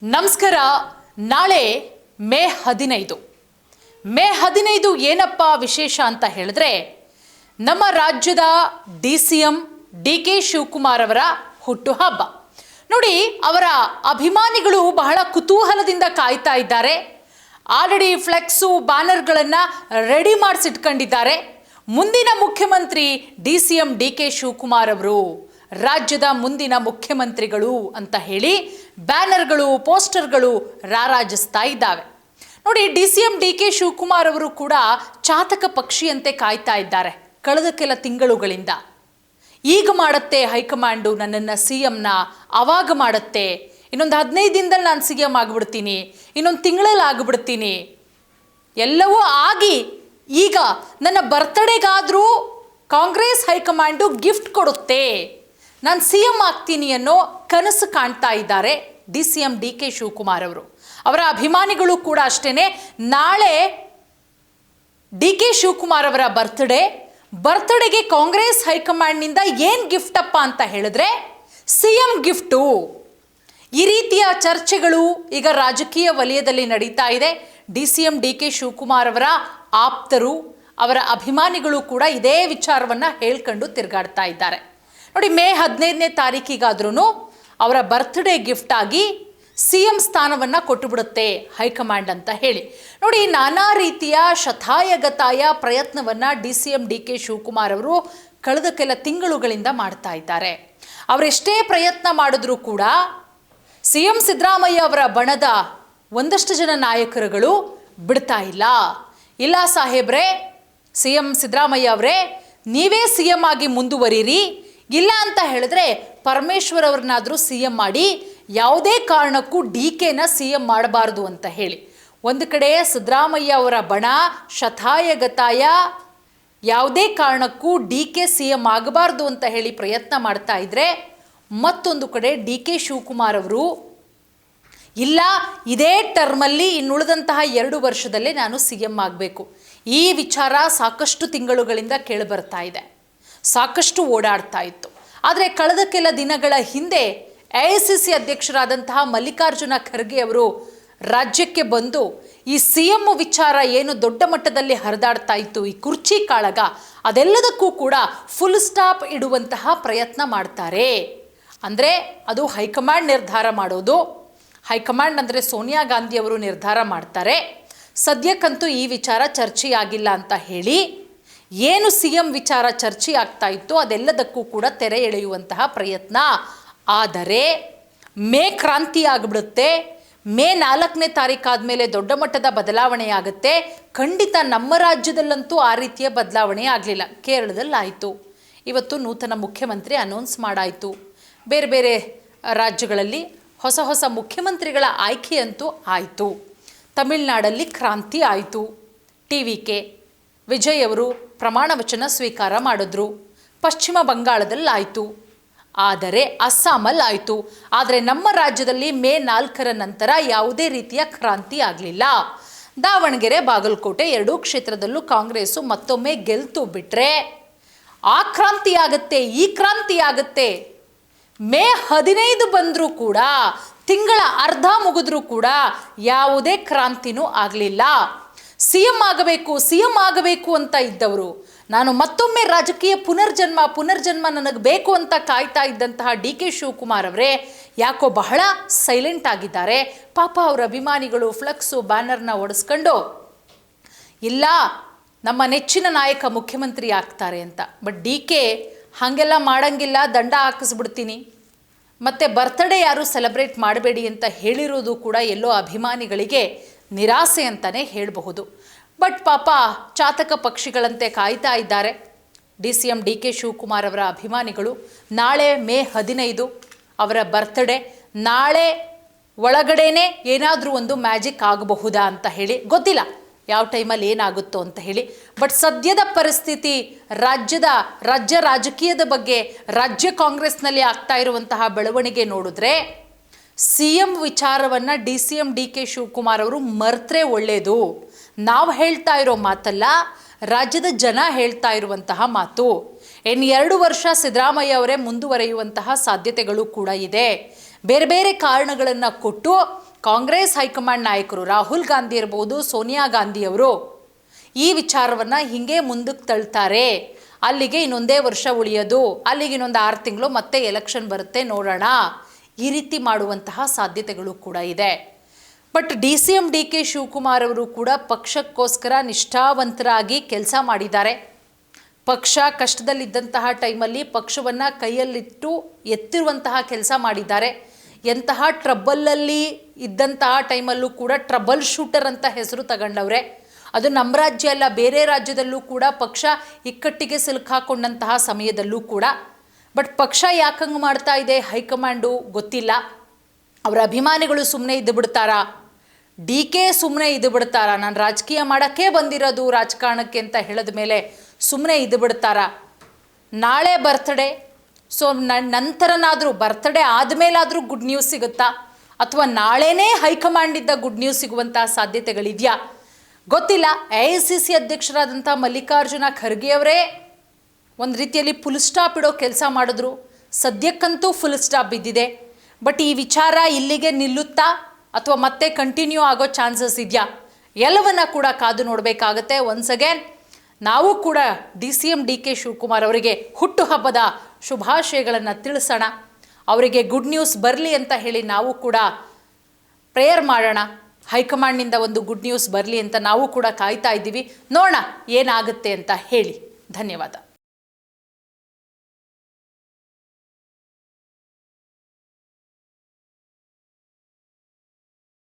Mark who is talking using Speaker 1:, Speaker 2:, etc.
Speaker 1: ನಮಸ್ಕಾರ. ನಾಳೆ ಮೇ 15 ಏನಪ್ಪ ವಿಶೇಷ ಅಂತ ಹೇಳಿದ್ರೆ ನಮ್ಮ ರಾಜ್ಯದ ಡಿ.ಸಿ.ಎಂ. ಡಿ.ಕೆ. ಶಿವಕುಮಾರ್ ಅವರ ಹುಟ್ಟುಹಬ್ಬ. ನೋಡಿ, ಅವರ ಅಭಿಮಾನಿಗಳು ಬಹಳ ಕುತೂಹಲದಿಂದ ಕಾಯ್ತಾ ಇದ್ದಾರೆ. ಆಲ್ರೆಡಿ ಫ್ಲೆಕ್ಸು ಬ್ಯಾನರ್ಗಳನ್ನು ರೆಡಿ ಮಾಡಿಸಿಟ್ಕೊಂಡಿದ್ದಾರೆ. ಮುಂದಿನ ಮುಖ್ಯಮಂತ್ರಿ ಡಿ.ಸಿ.ಎಂ. ಡಿ.ಕೆ. ಶಿವಕುಮಾರ್ ಅವರು ರಾಜ್ಯದ ಮುಂದಿನ ಮುಖ್ಯಮಂತ್ರಿಗಳು ಅಂತ ಹೇಳಿ ಬ್ಯಾನರ್ಗಳು, ಪೋಸ್ಟರ್ಗಳು ರಾರಾಜಿಸ್ತಾ ಇದ್ದಾವೆ. ನೋಡಿ, ಡಿ.ಸಿ.ಎಂ. ಡಿ.ಕೆ. ಶಿವಕುಮಾರ್ ಅವರು ಕೂಡ ಚಾತಕ ಪಕ್ಷಿಯಂತೆ ಕಾಯ್ತಾ ಇದ್ದಾರೆ ಕಳೆದ ಕೆಲ ತಿಂಗಳುಗಳಿಂದ. ಈಗ ಮಾಡುತ್ತೆ ಹೈಕಮಾಂಡು ನನ್ನನ್ನು ಸಿ.ಎಂ.ನ, ಅವಾಗ ಮಾಡುತ್ತೆ, ಇನ್ನೊಂದು 15 ದಿನದಲ್ಲಿ ನಾನು ಸಿ.ಎಂ. ಆಗಿಬಿಡ್ತೀನಿ, ಇನ್ನೊಂದು ತಿಂಗಳಲ್ಲಿ ಆಗಿಬಿಡ್ತೀನಿ, ಎಲ್ಲವೂ ಆಗಿ ಈಗ ನನ್ನ ಬರ್ತ್ಡೇಗಾದರೂ ಕಾಂಗ್ರೆಸ್ ಹೈಕಮಾಂಡು ಗಿಫ್ಟ್ ಕೊಡುತ್ತೆ, ನಾನು ಸಿ.ಎಂ. ಆಗ್ತೀನಿ ಅನ್ನೋ ಕನಸು ಕಾಣ್ತಾ ಇದ್ದಾರೆ ಡಿ.ಸಿ.ಎಂ. ಡಿ.ಕೆ. ಶಿವಕುಮಾರ್ ಅವರು. ಅವರ ಅಭಿಮಾನಿಗಳು ಕೂಡ ಅಷ್ಟೇನೆ. ನಾಳೆ ಡಿ.ಕೆ. ಶಿವಕುಮಾರ್ ಅವರ ಬರ್ತ್ಡೇಗೆ ಕಾಂಗ್ರೆಸ್ ಹೈಕಮಾಂಡ್ನಿಂದ ಏನು ಗಿಫ್ಟ್ ಅಪ್ಪ ಅಂತ ಹೇಳಿದ್ರೆ ಸಿ.ಎಂ. ಗಿಫ್ಟು. ಈ ರೀತಿಯ ಚರ್ಚೆಗಳು ಈಗ ರಾಜಕೀಯ ವಲಯದಲ್ಲಿ ನಡೀತಾ ಇದೆ. ಡಿ.ಸಿ.ಎಂ. ಡಿ.ಕೆ. ಶಿವಕುಮಾರ್ ಅವರ ಆಪ್ತರು, ಅವರ ಅಭಿಮಾನಿಗಳು ಕೂಡ ಇದೇ ವಿಚಾರವನ್ನು ಹೇಳ್ಕೊಂಡು ತಿರುಗಾಡ್ತಾ ಇದ್ದಾರೆ. ನೋಡಿ, ಮೇ 15ನೇ ತಾರೀಕಿಗಾದ್ರೂ ಅವರ ಬರ್ತ್ಡೇ ಗಿಫ್ಟ್ ಆಗಿ ಸಿ.ಎಂ. ಸ್ಥಾನವನ್ನು ಕೊಟ್ಟುಬಿಡುತ್ತೆ ಹೈಕಮಾಂಡ್ ಅಂತ ಹೇಳಿ. ನೋಡಿ, ನಾನಾ ರೀತಿಯ ಶತಾಯಗತಾಯ ಪ್ರಯತ್ನವನ್ನು ಡಿ.ಸಿ.ಎಂ. ಡಿ.ಕೆ. ಶಿವಕುಮಾರ್ ಅವರು ಕಳೆದ ಕೆಲ ತಿಂಗಳುಗಳಿಂದ ಮಾಡ್ತಾ ಇದ್ದಾರೆ. ಅವರೆಷ್ಟೇ ಪ್ರಯತ್ನ ಮಾಡಿದ್ರೂ ಕೂಡ ಸಿ.ಎಂ. ಸಿದ್ದರಾಮಯ್ಯ ಅವರ ಬಣದ ಒಂದಷ್ಟು ಜನ ನಾಯಕರುಗಳು ಬಿಡ್ತಾ ಇಲ್ಲ ಸಾಹೇಬ್ರೆ, ಸಿ.ಎಂ. ಸಿದ್ದರಾಮಯ್ಯ ಅವರೇ ನೀವೇ ಸಿ.ಎಂ. ಆಗಿ ಮುಂದುವರಿರಿ, ಇಲ್ಲ ಅಂತ ಹೇಳಿದ್ರೆ ಪರಮೇಶ್ವರ್ ಅವ್ರನ್ನಾದರೂ ಸಿ.ಎಂ. ಮಾಡಿ, ಯಾವುದೇ ಕಾರಣಕ್ಕೂ ಡಿ.ಕೆ.ನ ಸಿ.ಎಂ. ಮಾಡಬಾರ್ದು ಅಂತ ಹೇಳಿ. ಒಂದು ಕಡೆ ಸಿದ್ದರಾಮಯ್ಯ ಅವರ ಬಣ ಶತಾಯಗತಾಯ ಯಾವುದೇ ಕಾರಣಕ್ಕೂ ಡಿ.ಕೆ. ಸಿ.ಎಂ. ಆಗಬಾರ್ದು ಅಂತ ಹೇಳಿ ಪ್ರಯತ್ನ ಮಾಡ್ತಾ ಇದ್ರೆ, ಮತ್ತೊಂದು ಕಡೆ ಡಿ.ಕೆ. ಶಿವಕುಮಾರ್ ಅವರು ಇಲ್ಲ, ಇದೇ ಟರ್ಮಲ್ಲಿ ಇನ್ನುಳಿದಂತಹ 2 ವರ್ಷದಲ್ಲೇ ನಾನು ಸಿ.ಎಂ. ಆಗಬೇಕು. ಈ ವಿಚಾರ ಸಾಕಷ್ಟು ತಿಂಗಳುಗಳಿಂದ ಕೇಳಿಬರ್ತಾ ಇದೆ, ಸಾಕಷ್ಟು ಓಡಾಡ್ತಾ ಇತ್ತು. ಆದರೆ ಕಳೆದ ಕೆಲ ದಿನಗಳ ಹಿಂದೆ ಎ.ಐ.ಸಿ.ಸಿ. ಅಧ್ಯಕ್ಷರಾದಂತಹ ಮಲ್ಲಿಕಾರ್ಜುನ ಖರ್ಗೆ ಅವರು ರಾಜ್ಯಕ್ಕೆ ಬಂದು ಈ ಸಿ.ಎಂ. ವಿಚಾರ ಏನು ದೊಡ್ಡ ಮಟ್ಟದಲ್ಲಿ ಹರಿದಾಡ್ತಾ ಇತ್ತು, ಈ ಕುರ್ಚಿ ಕಾಳಗ, ಅದೆಲ್ಲದಕ್ಕೂ ಕೂಡ ಫುಲ್ ಸ್ಟಾಪ್ ಇಡುವಂತಹ ಪ್ರಯತ್ನ ಮಾಡ್ತಾರೆ. ಅಂದರೆ ಅದು ಹೈಕಮಾಂಡ್ ನಿರ್ಧಾರ ಮಾಡೋದು. ಹೈಕಮಾಂಡ್ ಅಂದರೆ ಸೋನಿಯಾ ಗಾಂಧಿ ಅವರು ನಿರ್ಧಾರ ಮಾಡ್ತಾರೆ. ಸದ್ಯಕ್ಕಂತೂ ಈ ವಿಚಾರ ಚರ್ಚೆಯಾಗಿಲ್ಲ ಅಂತ ಹೇಳಿ ಏನು ಸಿ.ಎಂ. ವಿಚಾರ ಚರ್ಚೆ ಆಗ್ತಾ ಇತ್ತು ಅದೆಲ್ಲದಕ್ಕೂ ಕೂಡ ತೆರೆ ಎಳೆಯುವಂತಹ ಪ್ರಯತ್ನ. ಆದರೆ ಮೇ ಕ್ರಾಂತಿ ಆಗಿಬಿಡುತ್ತೆ. ಮೇ 4ನೇ ತಾರೀಕಾದ್ಮೇಲೆ ದೊಡ್ಡ ಮಟ್ಟದ ಬದಲಾವಣೆ ಆಗುತ್ತೆ. ಖಂಡಿತ ನಮ್ಮ ರಾಜ್ಯದಲ್ಲಂತೂ ಆ ರೀತಿಯ ಬದಲಾವಣೆ ಆಗಲಿಲ್ಲ. ಕೇರಳದಲ್ಲಿ ಆಯಿತು, ಇವತ್ತು ನೂತನ ಮುಖ್ಯಮಂತ್ರಿ ಅನೌನ್ಸ್ ಮಾಡಾಯಿತು. ಬೇರೆ ಬೇರೆ ರಾಜ್ಯಗಳಲ್ಲಿ ಹೊಸ ಮುಖ್ಯಮಂತ್ರಿಗಳ ಆಯ್ಕೆಯಂತೂ ಆಯಿತು. ತಮಿಳುನಾಡಲ್ಲಿ ಕ್ರಾಂತಿ ಆಯಿತು. ಟಿ.ವಿ.ಕೆ. ವಿಜಯ್ ಅವರು ಪ್ರಮಾಣ ವಚನ ಸ್ವೀಕಾರ ಮಾಡಿದ್ರು. ಪಶ್ಚಿಮ ಬಂಗಾಳದಲ್ಲಾಯಿತು, ಆದರೆ ಅಸ್ಸಾಮಲ್ಲಾಯಿತು. ಆದರೆ ನಮ್ಮ ರಾಜ್ಯದಲ್ಲಿ ಮೇ 4ರ ನಂತರ ಯಾವುದೇ ರೀತಿಯ ಕ್ರಾಂತಿ ಆಗಲಿಲ್ಲ. ದಾವಣಗೆರೆ, ಬಾಗಲಕೋಟೆ 2 ಕ್ಷೇತ್ರದಲ್ಲೂ ಕಾಂಗ್ರೆಸ್ಸು ಮತ್ತೊಮ್ಮೆ ಗೆಲ್ತು ಬಿಟ್ರೆ ಆ ಕ್ರಾಂತಿ ಆಗುತ್ತೆ, ಈ ಕ್ರಾಂತಿ ಆಗುತ್ತೆ. ಮೇ 15 ಬಂದರೂ ಕೂಡ, ತಿಂಗಳ ಅರ್ಧ ಮುಗಿದ್ರೂ ಕೂಡ ಯಾವುದೇ ಕ್ರಾಂತಿನೂ ಆಗಲಿಲ್ಲ. ಸಿ.ಎಂ. ಆಗಬೇಕು ಅಂತ ಇದ್ದವರು, ನಾನು ಮತ್ತೊಮ್ಮೆ ರಾಜಕೀಯ ಪುನರ್ಜನ್ಮ ನನಗೆ ಬೇಕು ಅಂತ ಕಾಯ್ತಾ ಇದ್ದಂತಹ ಡಿ.ಕೆ. ಶಿವಕುಮಾರ್ ಅವರೇ ಯಾಕೋ ಬಹಳ ಸೈಲೆಂಟ್ ಆಗಿದ್ದಾರೆ. ಪಾಪ ಅವರ ಅಭಿಮಾನಿಗಳು ಫ್ಲೆಕ್ಸು ಬ್ಯಾನರ್ನ ಒಡಿಸ್ಕೊಂಡು ಇಲ್ಲ ನಮ್ಮ ನೆಚ್ಚಿನ ನಾಯಕ ಮುಖ್ಯಮಂತ್ರಿ ಆಗ್ತಾರೆ ಅಂತ. ಬಟ್ ಡಿ.ಕೆ. ಹಾಗೆಲ್ಲ ಮಾಡಂಗಿಲ್ಲ, ದಂಡ ಹಾಕಿಸ್ಬಿಡ್ತೀನಿ, ಮತ್ತು ಬರ್ತ್ಡೇ ಯಾರು ಸೆಲೆಬ್ರೇಟ್ ಮಾಡಬೇಡಿ ಅಂತ ಹೇಳಿರೋದು ಕೂಡ ಎಲ್ಲೋ ಅಭಿಮಾನಿಗಳಿಗೆ ನಿರಾಸೆ ಅಂತಲೇ ಹೇಳಬಹುದು. ಬಟ್ ಪಾಪ ಚಾತಕ ಪಕ್ಷಿಗಳಂತೆ ಕಾಯ್ತಾ ಇದ್ದಾರೆ ಡಿ.ಸಿ.ಎಂ. ಡಿ.ಕೆ. ಶಿವಕುಮಾರ್ ಅವರ ಅಭಿಮಾನಿಗಳು. ನಾಳೆ ಮೇ 15 ಅವರ ಬರ್ತ್ಡೇ. ನಾಳೆ ಒಳಗಡೆನೇ ಏನಾದರೂ ಒಂದು ಮ್ಯಾಜಿಕ್ ಆಗಬಹುದಾ ಅಂತ ಹೇಳಿ ಗೊತ್ತಿಲ್ಲ, ಯಾವ ಟೈಮಲ್ಲಿ ಏನಾಗುತ್ತೋ ಅಂತ ಹೇಳಿ. ಬಟ್ ಸದ್ಯದ ಪರಿಸ್ಥಿತಿ, ರಾಜ್ಯ ರಾಜಕೀಯದ ಬಗ್ಗೆ, ರಾಜ್ಯ ಕಾಂಗ್ರೆಸ್ನಲ್ಲಿ ಆಗ್ತಾ ಇರುವಂತಹ ಬೆಳವಣಿಗೆ ನೋಡಿದ್ರೆ ಸಿ.ಎಂ. ವಿಚಾರವನ್ನು ಡಿ.ಸಿ.ಎಂ. ಡಿ.ಕೆ. ಶಿವಕುಮಾರ್ ಅವರು ಮರೆತರೆ ಒಳ್ಳೆಯದು. ನಾವು ಹೇಳ್ತಾ ಇರೋ ಮಾತಲ್ಲ, ರಾಜ್ಯದ ಜನ ಹೇಳ್ತಾ ಇರುವಂತಹ ಮಾತು. ಇನ್ನು 2 ವರ್ಷ ಸಿದ್ದರಾಮಯ್ಯ ಅವರೇ ಮುಂದುವರಿಯುವಂತಹ ಸಾಧ್ಯತೆಗಳು ಕೂಡ ಇದೆ. ಬೇರೆ ಬೇರೆ ಕಾರಣಗಳನ್ನು ಕೊಟ್ಟು ಕಾಂಗ್ರೆಸ್ ಹೈಕಮಾಂಡ್ ನಾಯಕರು ರಾಹುಲ್ ಗಾಂಧಿ ಇರ್ಬೋದು, ಸೋನಿಯಾ ಗಾಂಧಿ ಅವರು ಈ ವಿಚಾರವನ್ನು ಹಿಂಗೆ ಮುಂದಕ್ಕೆ ತಳ್ತಾರೆ. ಅಲ್ಲಿಗೆ ಇನ್ನೊಂದೇ ವರ್ಷ ಉಳಿಯೋದು, ಅಲ್ಲಿಗೆ ಇನ್ನೊಂದು 6 ತಿಂಗಳು ಮತ್ತೆ ಎಲೆಕ್ಷನ್ ಬರುತ್ತೆ ನೋಡೋಣ, ಈ ರೀತಿ ಮಾಡುವಂತಹ ಸಾಧ್ಯತೆಗಳು ಕೂಡ ಇದೆ. ಬಟ್ DCM DK ಶಿವಕುಮಾರ್ ಅವರು ಕೂಡ ಪಕ್ಷಕ್ಕೋಸ್ಕರ ನಿಷ್ಠಾವಂತರಾಗಿ ಕೆಲಸ ಮಾಡಿದ್ದಾರೆ. ಪಕ್ಷ ಕಷ್ಟದಲ್ಲಿದ್ದಂತಹ ಟೈಮಲ್ಲಿ ಪಕ್ಷವನ್ನು ಕೈಯಲ್ಲಿಟ್ಟು ಎತ್ತಿರುವಂತಹ ಕೆಲಸ ಮಾಡಿದ್ದಾರೆ. ಎಂತಹ ಟ್ರಬಲಲ್ಲಿ ಇದ್ದಂತಹ ಟೈಮಲ್ಲೂ ಕೂಡ ಟ್ರಬಲ್ ಶೂಟರ್ ಅಂತ ಹೆಸರು ತಗೊಂಡವ್ರೆ. ಅದು ನಮ್ಮ ರಾಜ್ಯ ಅಲ್ಲ, ಬೇರೆ ರಾಜ್ಯದಲ್ಲೂ ಕೂಡ ಪಕ್ಷ ಇಕ್ಕಟ್ಟಿಗೆ ಸಿಲುಕಾಕೊಂಡಂತಹ ಸಮಯದಲ್ಲೂ ಕೂಡ. ಬಟ್ ಪಕ್ಷ ಯಾಕಂಗೆ ಮಾಡ್ತಾ ಇದೆ ಹೈಕಮಾಂಡು ಗೊತ್ತಿಲ್ಲ. ಅವರ ಅಭಿಮಾನಿಗಳು ಸುಮ್ಮನೆ ಇದ್ದು ಬಿಡ್ತಾರಾ? DK ಸುಮ್ಮನೆ ಇದ್ದು ಬಿಡ್ತಾರಾ? ನಾನು ರಾಜಕೀಯ ಮಾಡೋಕ್ಕೆ ಬಂದಿರೋದು ರಾಜಕಾರಣಕ್ಕೆ ಅಂತ ಹೇಳಿದ ಮೇಲೆ ಸುಮ್ಮನೆ ಇದ್ದು ಬಿಡ್ತಾರಾ? ನಾಳೆ ಬರ್ತ್ಡೇ, ಸೊ ನಂತರನಾದರೂ ಬರ್ತ್ಡೇ ಆದಮೇಲಾದರೂ ಗುಡ್ ನ್ಯೂಸ್ ಸಿಗುತ್ತಾ, ಅಥವಾ ನಾಳೆನೇ ಹೈಕಮಾಂಡಿಂದ ಗುಡ್ ನ್ಯೂಸ್ ಸಿಗುವಂತಹ ಸಾಧ್ಯತೆಗಳಿದೆಯಾ ಗೊತ್ತಿಲ್ಲ. AICC ಅಧ್ಯಕ್ಷರಾದಂಥ ಮಲ್ಲಿಕಾರ್ಜುನ ಖರ್ಗೆ ಅವರೇ ಒಂದು ರೀತಿಯಲ್ಲಿ ಫುಲ್ ಸ್ಟಾಪ್ ಇಡೋ ಕೆಲಸ ಮಾಡಿದ್ರು. ಸದ್ಯಕ್ಕಂತೂ ಫುಲ್ ಸ್ಟಾಪ್ ಬಿದ್ದಿದೆ. ಬಟ್ ಈ ವಿಚಾರ ಇಲ್ಲಿಗೆ ನಿಲ್ಲುತ್ತಾ ಅಥವಾ ಮತ್ತೆ ಕಂಟಿನ್ಯೂ ಆಗೋ ಚಾನ್ಸಸ್ ಇದೆಯಾ? ಎಲ್ಲವನ್ನ ಕೂಡ ಕಾದು ನೋಡಬೇಕಾಗತ್ತೆ. ಒನ್ಸ್ ಅಗೇನ್ ನಾವು ಕೂಡ DCM DK ಶಿವಕುಮಾರ್ ಅವರಿಗೆ ಹುಟ್ಟುಹಬ್ಬದ ಶುಭಾಶಯಗಳನ್ನು ತಿಳಿಸೋಣ. ಅವರಿಗೆ ಗುಡ್ ನ್ಯೂಸ್ ಬರಲಿ ಅಂತ ಹೇಳಿ ನಾವು ಕೂಡ ಪ್ರೇಯರ್ ಮಾಡೋಣ. ಹೈಕಮಾಂಡ್ನಿಂದ ಒಂದು ಗುಡ್ ನ್ಯೂಸ್ ಬರಲಿ ಅಂತ ನಾವು ಕೂಡ ಕಾಯ್ತಾ ಇದ್ದೀವಿ. ನೋಡೋಣ ಏನಾಗುತ್ತೆ ಅಂತ ಹೇಳಿ. ಧನ್ಯವಾದ.